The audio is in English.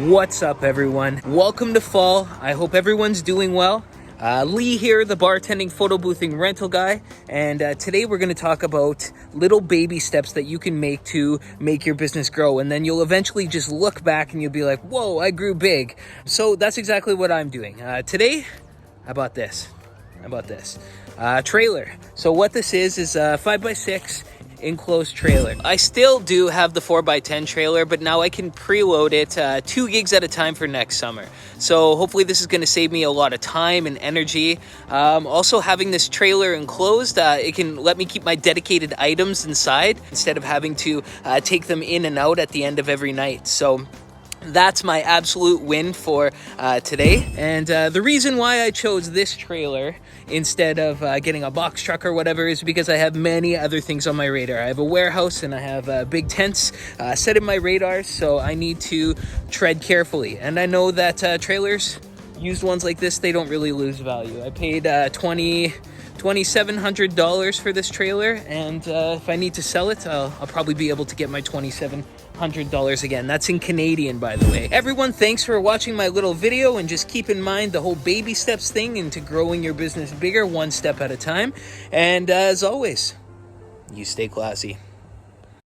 What's up, everyone? Welcome to fall. I hope everyone's doing well. Lee here, the bartending, photo boothing rental guy, and today we're going to talk about little baby steps that you can make to make your business grow, and then you'll eventually just look back and you'll be like, whoa, I grew big. So that's exactly what I'm doing. Today, how about this? Trailer. So what this is a 5x6 enclosed trailer. I still do have the 4x10 trailer, but now I can preload it 2 gigs at a time for next summer. So hopefully this is going to save me a lot of time and energy. Also, having this trailer enclosed, it can let me keep my dedicated items inside instead of having to take them in and out at the end of every night. So that's my absolute win for today. And the reason why I chose this trailer instead of getting a box truck or whatever is because I have many other things on my radar. I have a warehouse and I have big tents set in my radars, so I need to tread carefully. And I know that trailers, used ones like this, they don't really lose value. I paid $2,700 for this trailer, and if I need to sell it, I'll probably be able to get my $2,700 again. That's in Canadian, by the way. Everyone, thanks for watching my little video, and just keep in mind the whole baby steps thing into growing your business bigger, one step at a time. And as always, you stay classy.